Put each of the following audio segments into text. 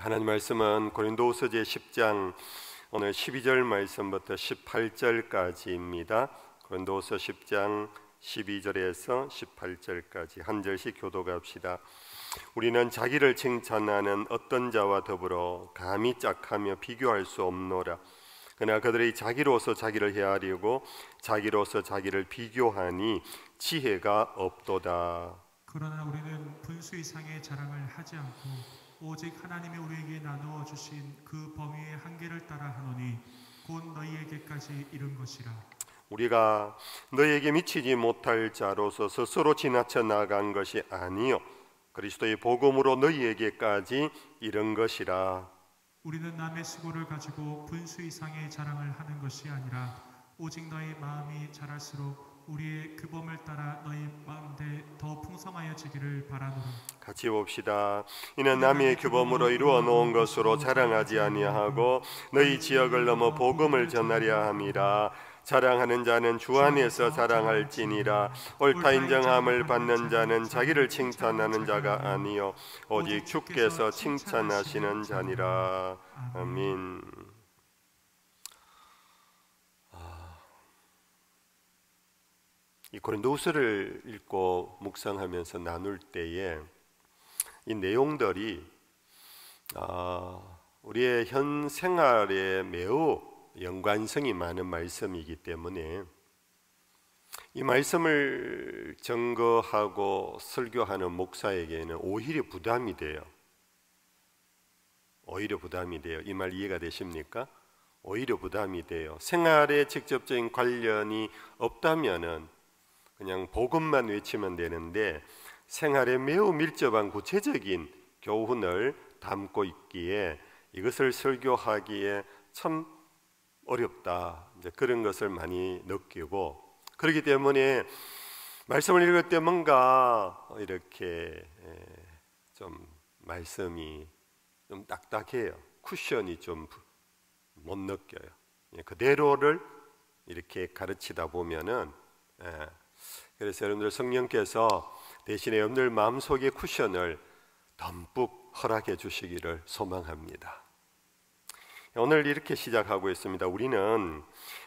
하나님 말씀은 고린도후서 제 10장 오늘 12절 말씀부터 18절까지입니다. 고린도후서 10장 12절에서 18절까지 한 절씩 교독합시다. 우리는 자기를 칭찬하는 어떤 자와 더불어 감히 짝하며 비교할 수 없노라. 그러나 그들이 자기로서 자기를 헤아리고 자기로서 자기를 비교하니 지혜가 없도다. 그러나 우리는 분수 이상의 자랑을 하지 않고 오직 하나님이 우리에게 나누어 주신 그 범위의 한계를 따라 하노니 곧 너희에게까지 이른 것이라. 우리가 너희에게 미치지 못할 자로서 스스로 지나쳐 나간 것이 아니요 그리스도의 복음으로 너희에게까지 이른 것이라. 우리는 남의 수고를 가지고 분수 이상의 자랑을 하는 것이 아니라 오직 너희 마음이 자랄수록 우리의 규범을 따라 너희 마음대 더 풍성하여지기를 바라노라. 같이 봅시다. 이는 남의 규범으로 이루어 놓은 것으로 자랑하지 아니하고 너희 지역을 넘어 복음을 전하려 함이라. 자랑하는 자는 주 안에서 자랑할지니라. 옳다 인정함을 받는 자는 자기를 칭찬하는 자가 아니요 오직 주께서 칭찬하시는 자니라. 아멘. 이 고린도후서를 읽고 묵상하면서 나눌 때에 이 내용들이 우리의 현 생활에 매우 연관성이 많은 말씀이기 때문에 이 말씀을 증거하고 설교하는 목사에게는 오히려 부담이 돼요. 오히려 부담이 돼요. 이 말 이해가 되십니까? 오히려 부담이 돼요. 생활에 직접적인 관련이 없다면은 그냥 복음만 외치면 되는데 생활에 매우 밀접한 구체적인 교훈을 담고 있기에 이것을 설교하기에 참 어렵다. 이제 그런 것을 많이 느끼고 그렇기 때문에 말씀을 읽을 때 뭔가 이렇게 좀 말씀이 좀 딱딱해요. 쿠션이 좀 못 느껴요. 그대로를 이렇게 가르치다 보면은 그래서 여러분들 성령께서 대신에 여러분들 마음속에 쿠션을 듬뿍 허락해 주시기를 소망합니다. 오늘 이렇게 시작하고 있습니다. 우리는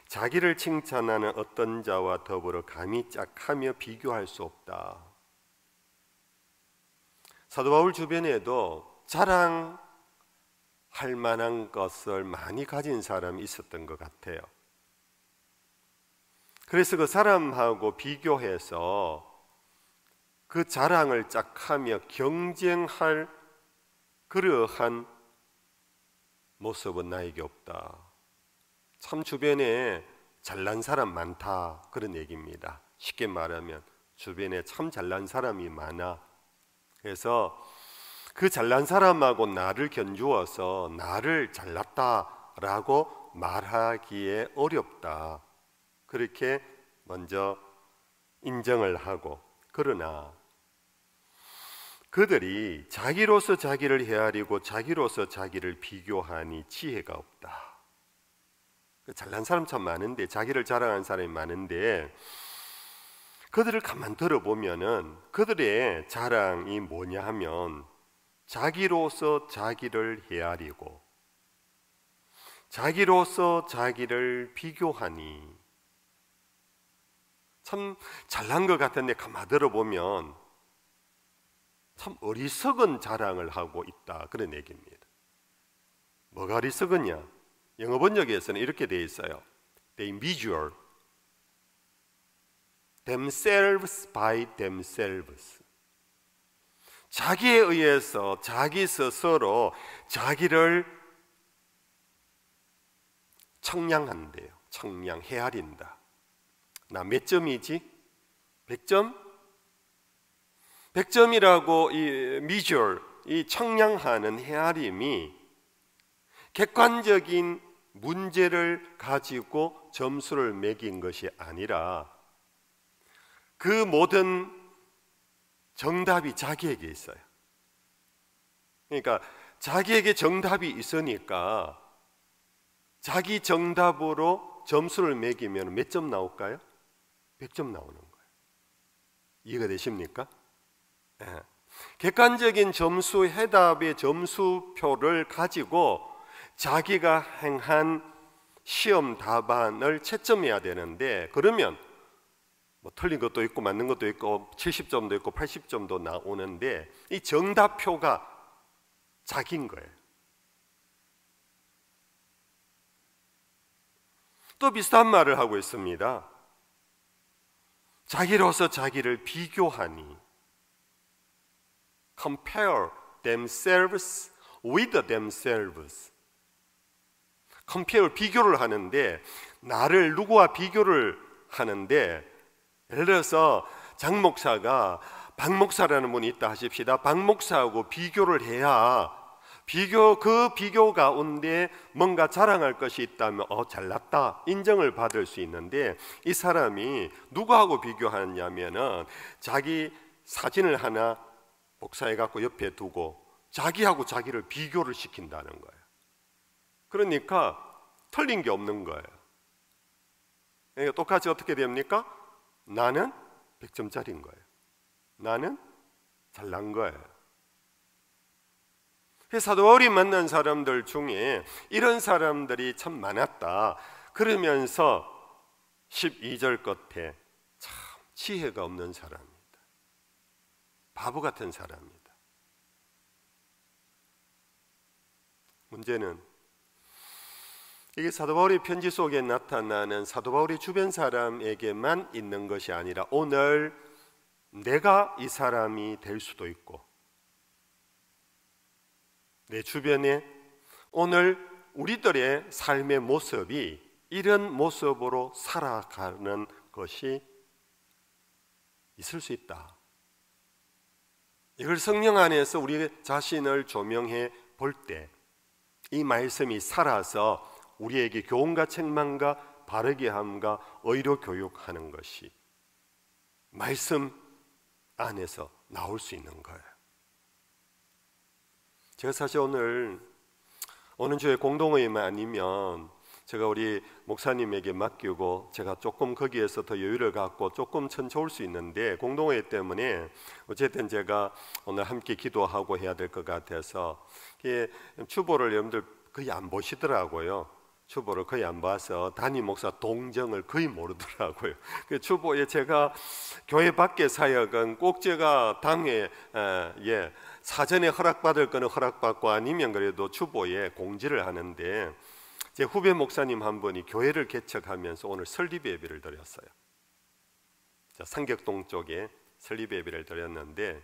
자기를 칭찬하는 어떤 자와 더불어 감히 짝하며 비교할 수 없다. 사도 바울 주변에도 자랑할 만한 것을 많이 가진 사람이 있었던 것 같아요. 그래서 그 사람하고 비교해서 그 자랑을 짝하며 경쟁할 그러한 모습은 나에게 없다. 참 주변에 잘난 사람 많다 그런 얘기입니다. 쉽게 말하면 주변에 참 잘난 사람이 많아. 그래서 그 잘난 사람하고 나를 견주어서 나를 잘났다라고 말하기에 어렵다. 그렇게 먼저 인정을 하고 그러나 그들이 자기로서 자기를 헤아리고 자기로서 자기를 비교하니 지혜가 없다. 잘난 사람 참 많은데 자기를 자랑하는 사람이 많은데 그들을 가만 들어보면은 그들의 자랑이 뭐냐 하면 자기로서 자기를 헤아리고 자기로서 자기를 비교하니 참 잘난 것 같은데 가만 들어보면 참 어리석은 자랑을 하고 있다 그런 얘기입니다. 뭐가 어리석으냐? 영어 번역에서는 이렇게 되어 있어요. They measure themselves by themselves. 자기에 의해서 자기 스스로 자기를 청량한대요. 청량, 헤아린다. 나 몇 점이지? 100점? 100점이라고 이 measure, 이 청량하는 헤아림이 객관적인 문제를 가지고 점수를 매긴 것이 아니라 그 모든 정답이 자기에게 있어요. 그러니까 자기에게 정답이 있으니까 자기 정답으로 점수를 매기면 몇 점 나올까요? 100점 나오는 거예요. 이해가 되십니까? 네. 객관적인 점수, 해답의 점수표를 가지고 자기가 행한 시험 답안을 채점해야 되는데, 그러면 뭐 틀린 것도 있고 맞는 것도 있고 70점도 있고 80점도 나오는데 이 정답표가 자기인 거예요. 또 비슷한 말을 하고 있습니다. 자기로서 자기를 비교하니, compare themselves with themselves. compare, 비교를 하는데, 나를 누구와 비교를 하는데, 예를 들어서 장 목사가 박 목사라는 분이 있다 하십시다. 박 목사하고 비교를 해야 그 비교 가운데 뭔가 자랑할 것이 있다면 잘났다 인정을 받을 수 있는데, 이 사람이 누구하고 비교하냐면은 자기 사진을 하나 복사해 갖고 옆에 두고 자기하고 자기를 비교를 시킨다는 거예요. 그러니까 틀린 게 없는 거예요. 그러니까 똑같이 어떻게 됩니까? 나는 100점짜리인 거예요. 나는 잘난 거예요. 사도 바울이 만난 사람들 중에 이런 사람들이 참 많았다. 그러면서 12절 끝에 참 지혜가 없는 사람이다, 바보 같은 사람이다. 문제는 이게 사도 바울의 편지 속에 나타나는 사도 바울의 주변 사람에게만 있는 것이 아니라 오늘 내가 이 사람이 될 수도 있고, 내 주변에 오늘 우리들의 삶의 모습이 이런 모습으로 살아가는 것이 있을 수 있다. 이걸 성령 안에서 우리 자신을 조명해 볼 때 이 말씀이 살아서 우리에게 교훈과 책망과 바르게 함과 의로 교육하는 것이 말씀 안에서 나올 수 있는 거예요. 제가 사실 오는 주에 공동회의만 아니면 제가 우리 목사님에게 맡기고 제가 조금 거기에서 더 여유를 갖고 조금 천천히 올 수 있는데, 공동회의 때문에 어쨌든 제가 오늘 함께 기도하고 해야 될 것 같아서 추보를 여러분들 거의 안 보시더라고요. 추보를 거의 안 봐서 담임 목사 동정을 거의 모르더라고요. 그 추보에 제가 교회 밖의 사역은 꼭 제가 당에 사전에 허락받을 거는 허락받고 아니면 그래도 추보에 공지를 하는데, 제 후배 목사님 한 분이 교회를 개척하면서 오늘 설립 예배를 드렸어요. 상격동 쪽에 설립 예배를 드렸는데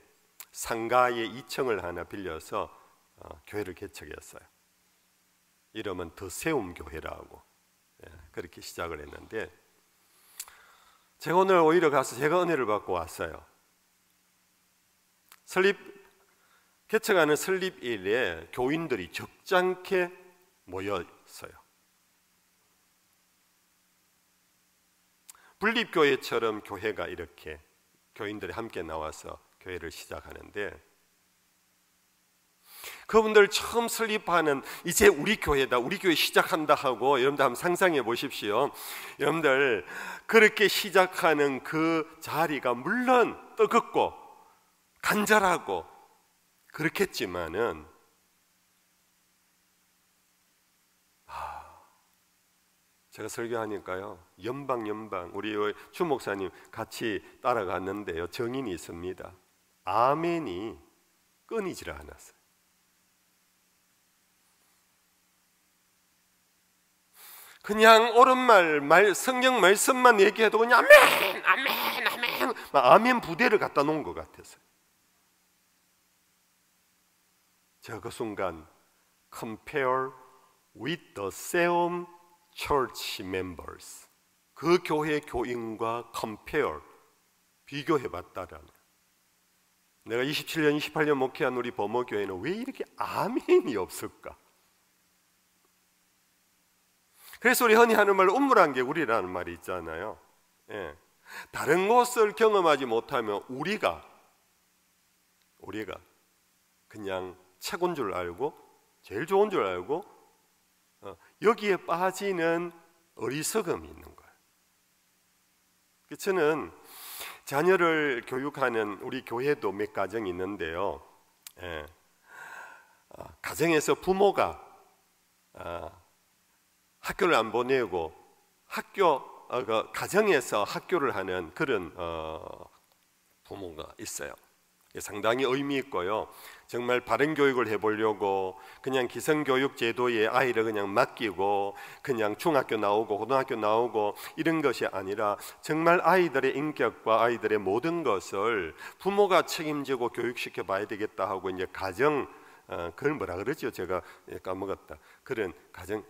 상가에 2층을 하나 빌려서 교회를 개척했어요. 이름은 더 세움 교회라고 그렇게 시작을 했는데, 제가 오늘 오히려 가서 제가 은혜를 받고 왔어요. 개척하는 설립일에 교인들이 적잖게 모였어요. 분립교회처럼 교회가 이렇게 교인들이 함께 나와서 교회를 시작하는데, 그분들 처음 설립하는 이제 우리 교회다, 우리 교회 시작한다 하고 여러분들 한번 상상해 보십시오. 여러분들 그렇게 시작하는 그 자리가 물론 뜨겁고 간절하고 그렇겠지만은 제가 설교하니까요, 연방 우리 주 목사님 같이 따라갔는데요, 정인이 있습니다. 아멘이 끊이질 않았어요. 그냥 옳은 말 성경 말씀만 얘기해도 그냥 아멘 아멘 아멘 아멘 부대를 갖다 놓은 것 같았어요. 제가 그 순간 compare with the same church members, 그 교회 교인과 compare, 비교해봤다라는, 내가 27년 28년 목회한 우리 범어교회는 왜 이렇게 아멘이 없을까? 그래서 우리 흔히 하는 말로 우물안개구리라는 말이 있잖아요. 다른 것을 경험하지 못하면 우리가 그냥 최고인 줄 알고 제일 좋은 줄 알고 여기에 빠지는 어리석음이 있는 거예요. 저는 자녀를 교육하는 우리 교회도 몇 가정이 있는데요. 가정에서 부모가 학교를 안 보내고 가정에서 학교를 하는 그런 부모가 있어요. 상당히 의미 있고요. 정말 바른 교육을 해보려고 그냥 기성교육 제도에 아이를 그냥 맡기고 그냥 중학교 나오고 고등학교 나오고 이런 것이 아니라 정말 아이들의 인격과 아이들의 모든 것을 부모가 책임지고 교육시켜 봐야 되겠다 하고 이제 가정, 그걸 뭐라 그러죠? 제가 까먹었다. 그런 가정,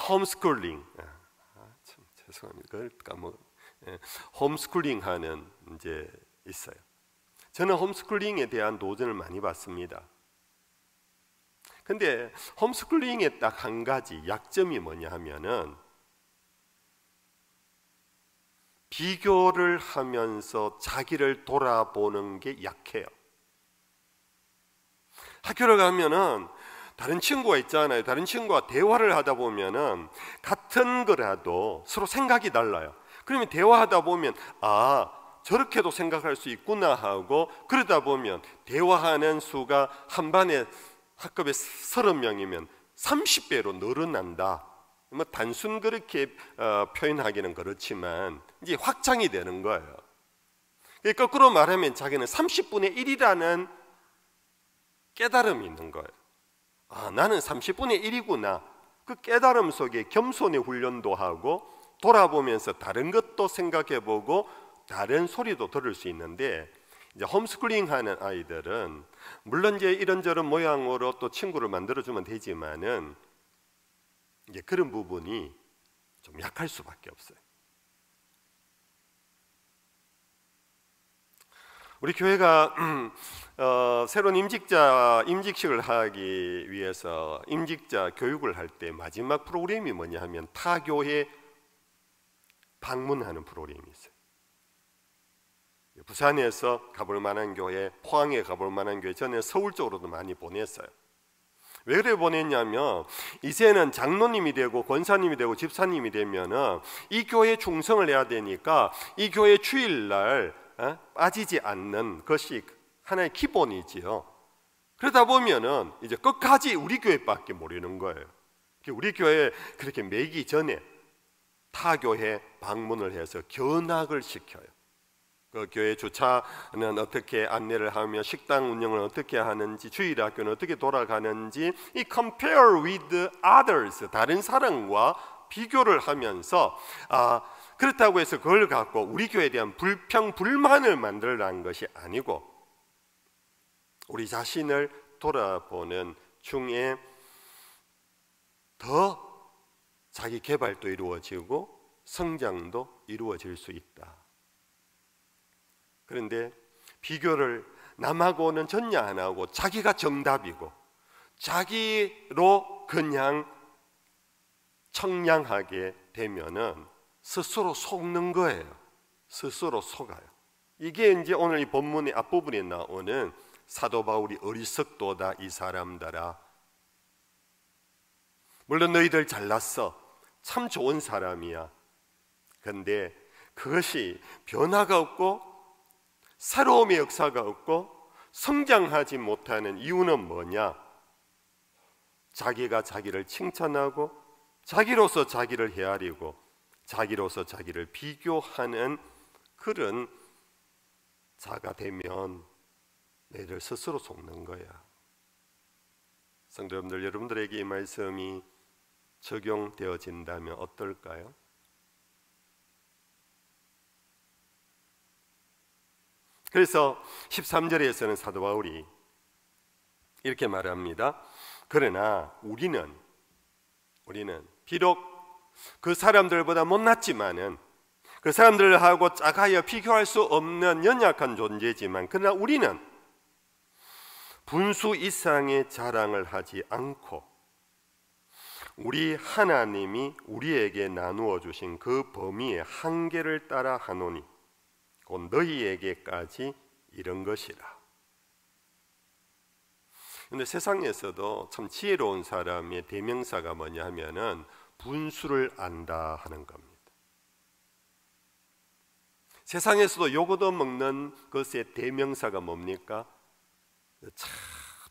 홈스쿨링. 참 죄송합니다. 그걸 까먹. 홈스쿨링 하는 이제 있어요. 저는 홈스쿨링에 대한 도전을 많이 받습니다. 근데 홈스쿨링의 딱 한 가지 약점이 뭐냐 하면은 비교를 하면서 자기를 돌아보는 게 약해요. 학교를 가면은 다른 친구가 있잖아요. 다른 친구와 대화를 하다 보면은 같은 거라도 서로 생각이 달라요. 그러면 대화하다 보면 저렇게도 생각할 수 있구나 하고, 그러다 보면 대화하는 수가 한 반에 학급에 30명이면 30배로 늘어난다. 뭐 단순 그렇게 표현하기는 그렇지만 이제 확장이 되는 거예요. 거꾸로 말하면 자기는 30분의 1이라는 깨달음이 있는 거예요. 나는 30분의 1이구나. 그 깨달음 속에 겸손의 훈련도 하고 돌아보면서 다른 것도 생각해보고 다른 소리도 들을 수 있는데, 이제 홈스쿨링 하는 아이들은 물론 이제 이런저런 모양으로 또 친구를 만들어주면 되지만은 이제 그런 부분이 좀 약할 수밖에 없어요. 우리 교회가 새로운 임직식을 하기 위해서 임직자 교육을 할 때 마지막 프로그램이 뭐냐 하면 타교회 방문하는 프로그램이 있어요. 부산에서 가볼 만한 교회, 포항에 가볼 만한 교회, 저는 서울 쪽으로도 많이 보냈어요. 왜 그래 보냈냐면 이제는 장로님이 되고 권사님이 되고 집사님이 되면은 이 교회에 충성을 해야 되니까 이 교회 주일날 빠지지 않는 것이 하나의 기본이지요. 그러다 보면은 이제 끝까지 우리 교회밖에 모르는 거예요. 우리 교회 그렇게 매기 전에 타교회 방문을 해서 견학을 시켜요. 그 교회 주차는 어떻게 안내를 하며 식당 운영을 어떻게 하는지, 주일학교는 어떻게 돌아가는지, 이 compare with others, 다른 사람과 비교를 하면서 그렇다고 해서 그걸 갖고 우리 교회에 대한 불평, 불만을 만들라는 것이 아니고 우리 자신을 돌아보는 중에 더 자기 개발도 이루어지고 성장도 이루어질 수 있다. 그런데 비교를 남하고는 전혀 안 하고 자기가 정답이고 자기로 그냥 청량하게 되면은 스스로 속는 거예요. 스스로 속아요. 이게 이제 오늘 이 본문의 앞부분에 나오는 사도 바울이 어리석도다 이 사람들아. 물론 너희들 잘났어. 참 좋은 사람이야. 근데 그것이 변화가 없고 새로움의 역사가 없고 성장하지 못하는 이유는 뭐냐? 자기가 자기를 칭찬하고 자기로서 자기를 헤아리고 자기로서 자기를 비교하는 그런 자가 되면 너희들 스스로 속는 거야. 성도 여러분들, 여러분들에게 이 말씀이 적용되어진다면 어떨까요? 그래서 13절에서는 사도 바울이 이렇게 말합니다. 그러나 우리는 비록 그 사람들보다 못났지만은 그 사람들하고 작아야 비교할 수 없는 연약한 존재지만, 그러나 우리는 분수 이상의 자랑을 하지 않고 우리 하나님이 우리에게 나누어 주신 그 범위의 한계를 따라 하노니 곧 너희에게까지 이런 것이라. 근데 세상에서도 참 지혜로운 사람의 대명사가 뭐냐 하면은 분수를 안다 하는 겁니다. 세상에서도 욕 얻어먹는 것의 대명사가 뭡니까?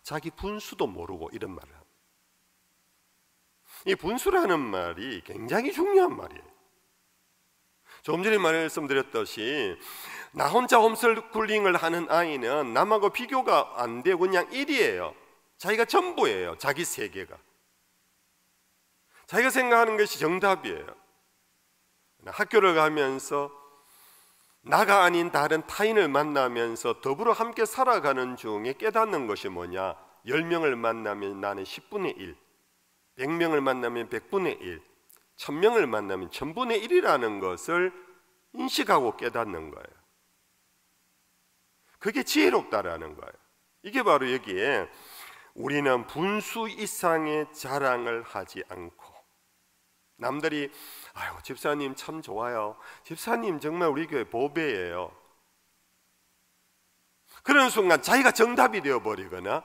자기 분수도 모르고 이런 말을 합니다. 이 분수라는 말이 굉장히 중요한 말이에요. 조금 전에 말씀드렸듯이 나 혼자 홈스쿨링을 하는 아이는 남하고 비교가 안 되고 그냥 1이에요. 자기가 전부예요. 자기 세계가. 자기가 생각하는 것이 정답이에요. 학교를 가면서 나가 아닌 다른 타인을 만나면서 더불어 함께 살아가는 중에 깨닫는 것이 뭐냐? 10명을 만나면 나는 10분의 1, 100명을 만나면 100분의 1, 1000명을 만나면 1000분의 1이라는 것을 인식하고 깨닫는 거예요. 그게 지혜롭다라는 거예요. 이게 바로 여기에 우리는 분수 이상의 자랑을 하지 않고, 남들이 아유 집사님 참 좋아요, 집사님 정말 우리 교회 보배예요, 그런 순간 자기가 정답이 되어버리거나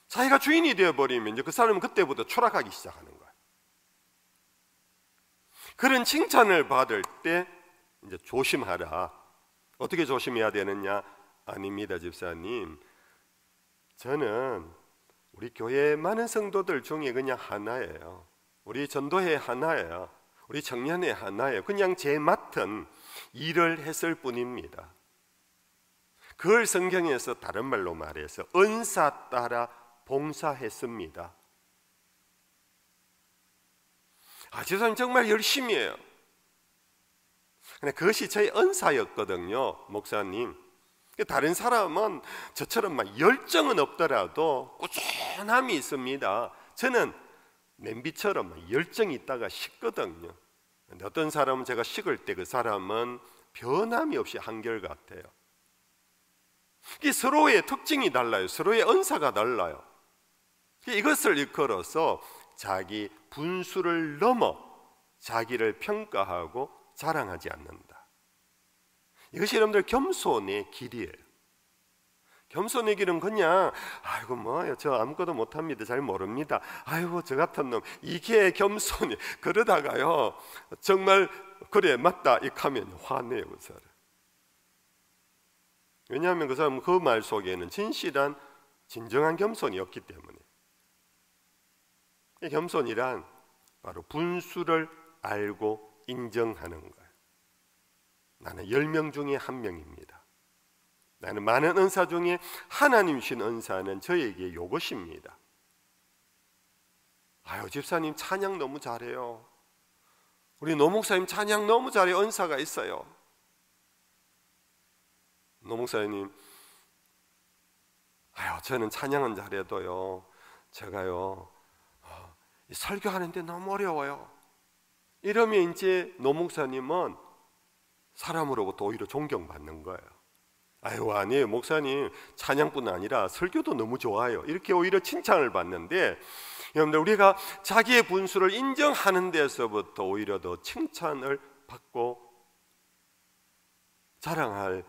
자기가 주인이 되어버리면 이제 그 사람은 그때부터 추락하기 시작하는 거예요. 그런 칭찬을 받을 때 이제 조심하라. 어떻게 조심해야 되느냐? 아닙니다 집사님, 저는 우리 교회 많은 성도들 중에 그냥 하나예요. 우리 전도회 하나예요. 우리 청년회 하나예요. 그냥 제 맡은 일을 했을 뿐입니다. 그걸 성경에서 다른 말로 말해서 은사 따라 봉사했습니다. 집사님 정말 열심히 해요. 근데 그것이 저의 은사였거든요, 목사님. 다른 사람은 저처럼 막 열정은 없더라도 꾸준함이 있습니다. 저는 냄비처럼 열정이 있다가 식거든요. 근데 어떤 사람은 제가 식을 때 그 사람은 변함이 없이 한결같아요. 이 서로의 특징이 달라요. 서로의 은사가 달라요. 이것을 일컬어서 자기 분수를 넘어 자기를 평가하고 자랑하지 않는다. 이것이 여러분들 겸손의 길이에요. 겸손의 길은 그냥 아이고 뭐요, 저 아무것도 못합니다, 잘 모릅니다, 아이고 저 같은 놈, 이게 겸손이. 그러다가요 정말 그래 맞다 이렇게 하면 화내요 그 사람. 왜냐하면 그 사람은 그 말 속에는 진실한 진정한 겸손이 없기 때문에. 이 겸손이란 바로 분수를 알고 인정하는 거예요. 나는 10명 중에 1명입니다. 나는 많은 은사 중에 하나님 주신 은사는 저에게 이것입니다. 아유 집사님 찬양 너무 잘해요, 우리 노목사님 찬양 너무 잘해요, 은사가 있어요. 노목사님 아유 저는 찬양은 잘해도요 제가요 설교하는데 너무 어려워요. 이러면 이제 노목사님은 사람으로부터 오히려 존경받는 거예요. 아유 아니에요 목사님, 찬양뿐 아니라 설교도 너무 좋아요, 이렇게 오히려 칭찬을 받는데, 여러분들 우리가 자기의 분수를 인정하는 데서부터 오히려 더 칭찬을 받고 자랑하는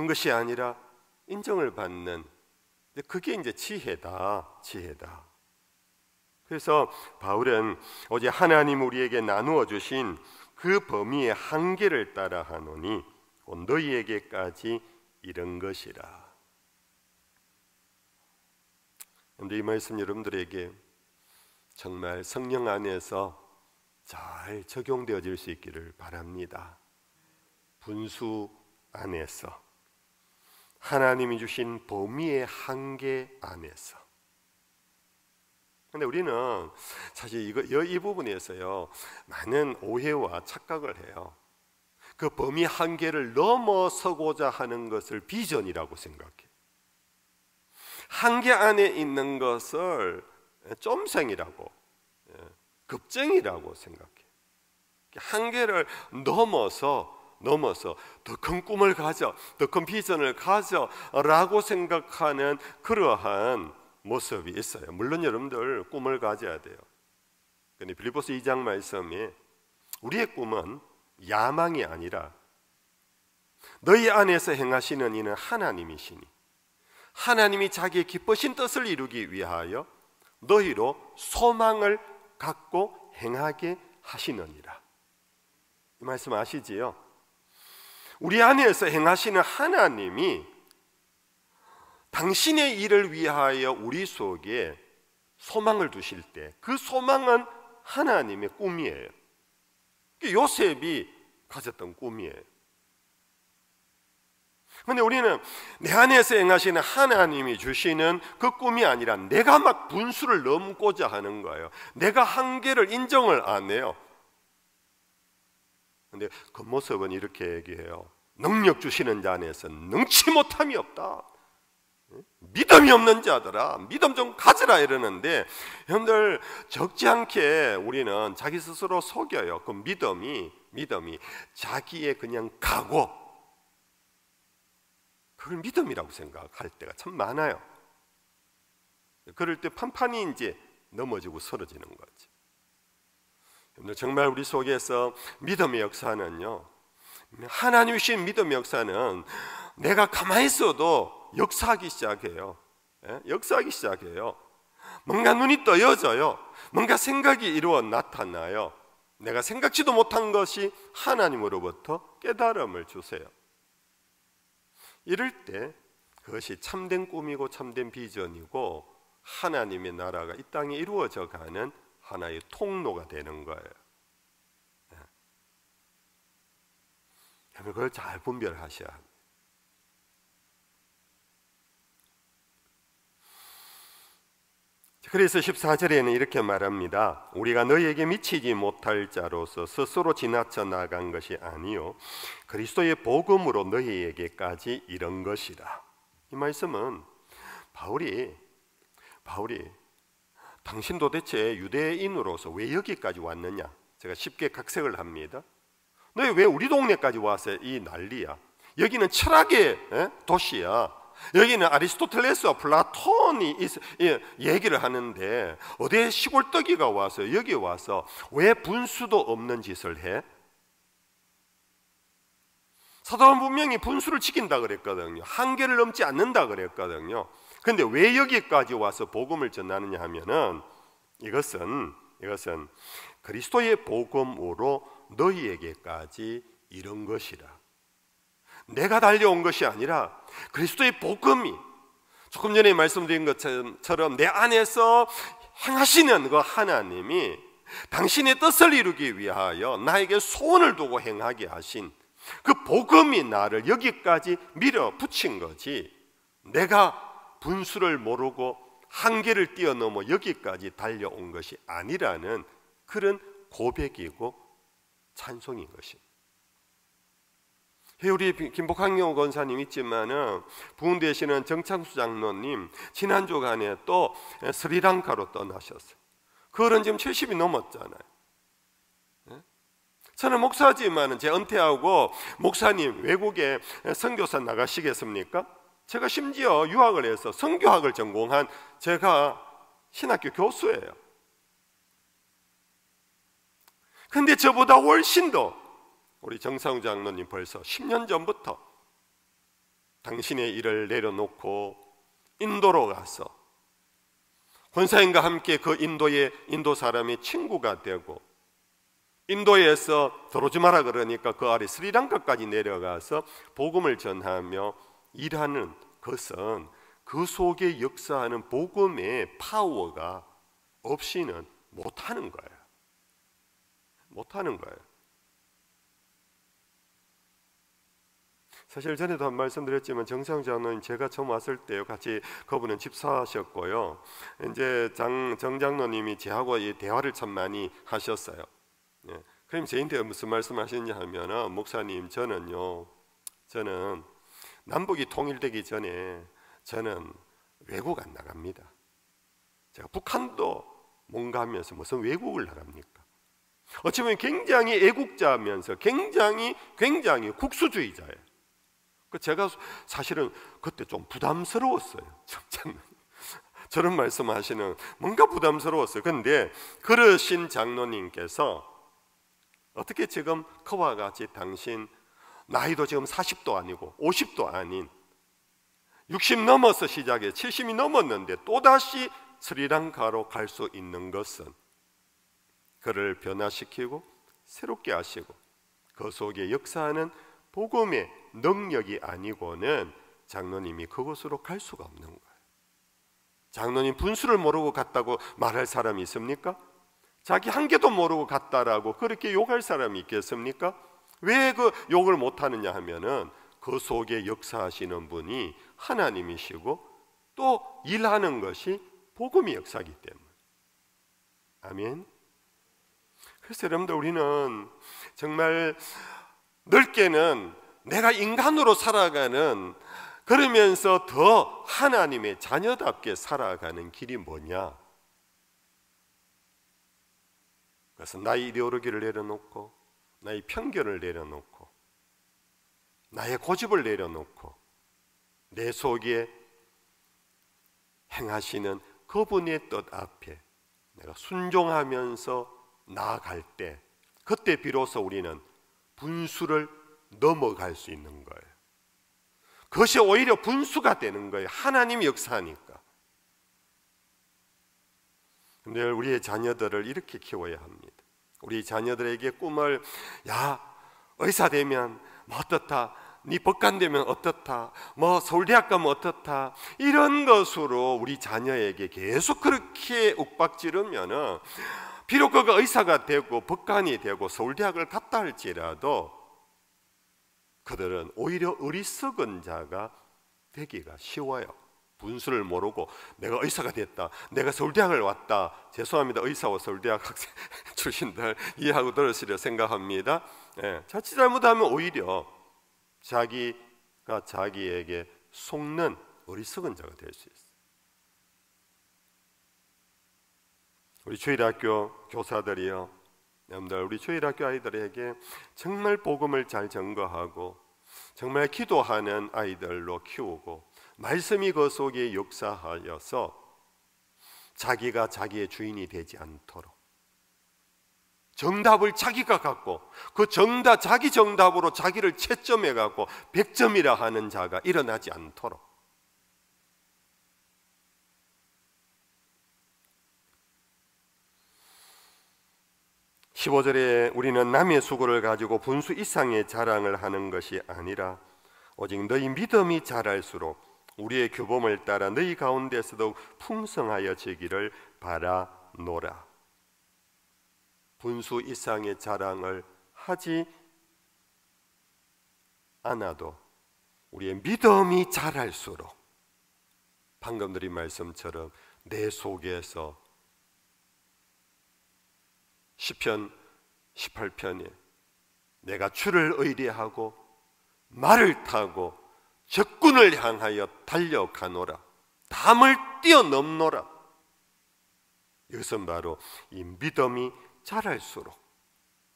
것이 아니라 인정을 받는, 그게 이제 지혜다. 그래서 바울은 어제 하나님 우리에게 나누어 주신 그 범위의 한계를 따라 하노니 곧 너희에게까지 이런 것이라. 그런데 이 말씀 여러분들에게 정말 성령 안에서 잘 적용되어질 수 있기를 바랍니다. 분수 안에서, 하나님이 주신 범위의 한계 안에서. 근데 우리는 사실 이 부분에서요 많은 오해와 착각을 해요. 그 범위 한계를 넘어서고자 하는 것을 비전이라고 생각해. 한계 안에 있는 것을 점생이라고, 급증이라고 생각해. 한계를 넘어서 더 큰 꿈을 가져, 더 큰 비전을 가져라고 생각하는 그러한 모습이 있어요. 물론 여러분들 꿈을 가져야 돼요. 근데 빌립보서 2장 말씀에 우리의 꿈은 야망이 아니라 너희 안에서 행하시는 이는 하나님이시니 하나님이 자기의 기쁘신 뜻을 이루기 위하여 너희로 소망을 갖고 행하게 하시느니라. 이 말씀 아시지요? 우리 안에서 행하시는 하나님이 당신의 일을 위하여 우리 속에 소망을 두실 때 그 소망은 하나님의 꿈이에요. 요셉이 가졌던 꿈이에요. 그런데 우리는 내 안에서 행하시는 하나님이 주시는 그 꿈이 아니라 내가 막 분수를 넘고자 하는 거예요. 내가 한계를 인정을 안 해요. 그런데 그 모습은 이렇게 얘기해요. 능력 주시는 자 안에서 능치 못함이 없다. 믿음이 없는 자들아 믿음 좀 가지라 이러는데, 여러분들 적지 않게 우리는 자기 스스로 속여요. 그 믿음이 자기의 그냥 각오, 그걸 믿음이라고 생각할 때가 참 많아요. 그럴 때 판판이 이제 넘어지고 쓰러지는 거죠. 여러분들 정말 우리 속에서 믿음의 역사는요, 하나님이 주신 믿음의 역사는 내가 가만히 있어도 역사하기 시작해요. 역사하기 시작해요. 뭔가 눈이 떠여져요. 뭔가 생각이 이루어 나타나요. 내가 생각지도 못한 것이 하나님으로부터 깨달음을 주세요. 이럴 때 그것이 참된 꿈이고 참된 비전이고 하나님의 나라가 이 땅에 이루어져 가는 하나의 통로가 되는 거예요. 그걸 잘 분별하셔야 합니다. 그래서 14절에는 이렇게 말합니다. 우리가 너희에게 미치지 못할 자로서 스스로 지나쳐 나간 것이 아니요 그리스도의 복음으로 너희에게까지 이른 것이라. 이 말씀은 바울이 당신 도대체 유대인으로서 왜 여기까지 왔느냐, 제가 쉽게 각색을 합니다. 너희 왜 우리 동네까지 와서 이 난리야? 여기는 철학의 도시야. 여기는 아리스토텔레스와 플라톤이 얘기를 하는데 어디 시골떡이가 와서 여기 와서 왜 분수도 없는 짓을 해? 사도는 분명히 분수를 지킨다 그랬거든요. 한계를 넘지 않는다 그랬거든요. 그런데 왜 여기까지 와서 복음을 전하느냐 하면은 이것은 그리스도의 복음으로 너희에게까지 이른 것이라. 내가 달려온 것이 아니라 그리스도의 복음이, 조금 전에 말씀드린 것처럼 내 안에서 행하시는 그 하나님이 당신의 뜻을 이루기 위하여 나에게 소원을 두고 행하게 하신 그 복음이 나를 여기까지 밀어붙인 거지, 내가 분수를 모르고 한계를 뛰어넘어 여기까지 달려온 것이 아니라는 그런 고백이고 찬송인 것입니다. 우리 김복학영 권사님 있지만은 부흥되시는 정창수 장로님 지난 주간에 또 스리랑카로 떠나셨어요. 그런 지금 70이 넘었잖아요. 저는 목사지만은 제 은퇴하고 목사님 외국에 선교사 나가시겠습니까? 제가 심지어 유학을 해서 선교학을 전공한 제가 신학교 교수예요. 근데 저보다 훨씬 더 우리 정상우 장로님 벌써 10년 전부터 당신의 일을 내려놓고 인도로 가서 권사님과 함께 그 인도 사람의 친구가 되고, 인도에서 들어오지 마라 그러니까 그 아래 스리랑카까지 내려가서 복음을 전하며 일하는 것은 그 속에 역사하는 복음의 파워가 없이는 못하는 거예요. 못하는 거예요. 사실 전에도 한 말씀드렸지만 정상 장로님 제가 처음 왔을 때 같이 그분은 집사하셨고요. 이제 정 장로님이 저하고 이 대화를 참 많이 하셨어요. 그럼 저한테 무슨 말씀하시느냐 하면은, 목사님 저는 남북이 통일되기 전에 저는 외국 안 나갑니다. 제가 북한도 못 가면서 무슨 외국을 나갑니까? 어찌 보면 굉장히 애국자면서 굉장히 국수주의자예요. 제가 사실은 그때 좀 부담스러웠어요. 저런 말씀하시는 뭔가 부담스러웠어요. 그런데 그러신 장로님께서 어떻게 지금 그와 같이 당신 나이도 지금 40도 아니고 50도 아닌 60 넘어서 시작해 70이 넘었는데 또다시 스리랑카로 갈 수 있는 것은 그를 변화시키고 새롭게 하시고 그 속에 역사하는 복음의 능력이 아니고는 장로님이 그곳으로 갈 수가 없는 거예요. 장로님 분수를 모르고 갔다고 말할 사람이 있습니까? 자기 한 개도 모르고 갔다라고 그렇게 욕할 사람이 있겠습니까? 왜 그 욕을 못하느냐 하면은 그 속에 역사하시는 분이 하나님이시고 또 일하는 것이 복음의 역사이기 때문에. 아멘. 그래서 여러분들, 우리는 정말 넓게는 내가 인간으로 살아가는, 그러면서 더 하나님의 자녀답게 살아가는 길이 뭐냐? 그래서 나의 이데올로기를 내려놓고, 나의 편견을 내려놓고, 나의 고집을 내려놓고, 내 속에 행하시는 그분의 뜻 앞에 내가 순종하면서 나아갈 때, 그때 비로소 우리는 분수를 넘어갈 수 있는 거예요. 그것이 오히려 분수가 되는 거예요. 하나님이 역사하니까. 근데 우리의 자녀들을 이렇게 키워야 합니다. 우리 자녀들에게 꿈을, 야, 의사 되면 뭐 어떻다, 네 법관 되면 어떻다, 뭐 서울대학 가면 어떻다, 이런 것으로 우리 자녀에게 계속 그렇게 욱박지르면은 비록 그가 의사가 되고 법관이 되고 서울대학을 갔다 할지라도 그들은 오히려 어리석은 자가 되기가 쉬워요. 분수를 모르고 내가 의사가 됐다, 내가 서울대학을 왔다. 죄송합니다, 의사와 서울대학 학생 출신들 이해하고 들으시려 생각합니다. 자칫 잘못하면 오히려 자기가 자기에게 속는 어리석은 자가 될 수 있어요. 우리 주일학교 교사들이요, 여러분들, 우리 주일학교 아이들에게 정말 복음을 잘 전거하고 정말 기도하는 아이들로 키우고, 말씀이 그 속에 역사하여서 자기가 자기의 주인이 되지 않도록, 정답을 자기가 갖고 그 정답, 자기 정답으로 자기를 채점해 갖고 100점이라 하는 자가 일어나지 않도록, 15절에 우리는 남의 수고를 가지고 분수 이상의 자랑을 하는 것이 아니라 오직 너희 믿음이 자랄수록 우리의 규범을 따라 너희 가운데서도 풍성하여지기를 바라노라. 분수 이상의 자랑을 하지 않아도 우리의 믿음이 자랄수록, 방금 드린 말씀처럼 내 속에서 시편 18편에 내가 주를 의뢰하고 말을 타고 적군을 향하여 달려가노라, 담을 뛰어넘노라. 이것은 바로 이 믿음이 자랄수록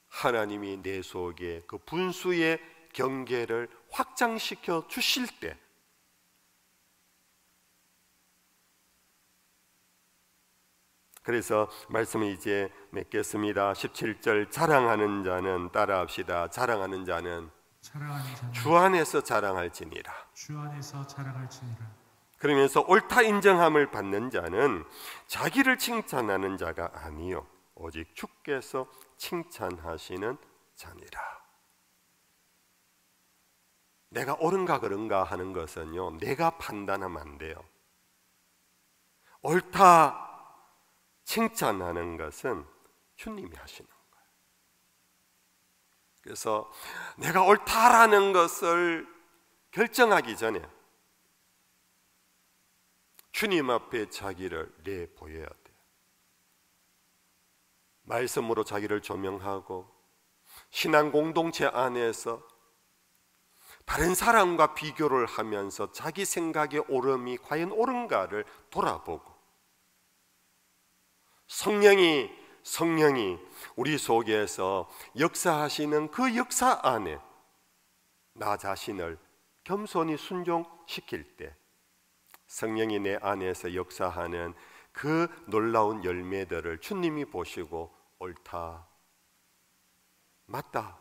하나님이 내 속에 그 분수의 경계를 확장시켜 주실 때, 그래서 말씀을 이제 맺겠습니다. 17절, 자랑하는 자는, 따라합시다. 자랑하는 자는 주 안에서 자랑할지니라. 주 안에서 자랑할지니라. 그러면서 옳다 인정함을 받는 자는 자기를 칭찬하는 자가 아니요 오직 주께서 칭찬하시는 자니라. 내가 옳은가 그른가 하는 것은요, 내가 판단하면 안 돼요. 옳다 칭찬하는 것은 주님이 하시는 거예요. 그래서 내가 옳다라는 것을 결정하기 전에 주님 앞에 자기를 내보여야 돼요. 말씀으로 자기를 조명하고 신앙 공동체 안에서 다른 사람과 비교를 하면서 자기 생각의 옳음이 과연 옳은가를 돌아보고, 성령이 우리 속에서 역사하시는 그 역사 안에 나 자신을 겸손히 순종시킬 때 성령이 내 안에서 역사하는 그 놀라운 열매들을 주님이 보시고 옳다, 맞다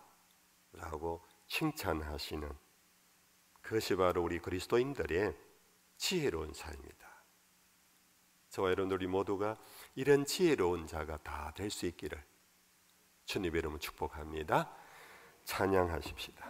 라고 칭찬하시는, 그것이 바로 우리 그리스도인들의 지혜로운 삶입니다. 저와 여러분들이 모두가 이런 지혜로운 자가 다 될 수 있기를 주님의 이름으로 축복합니다. 찬양하십시다.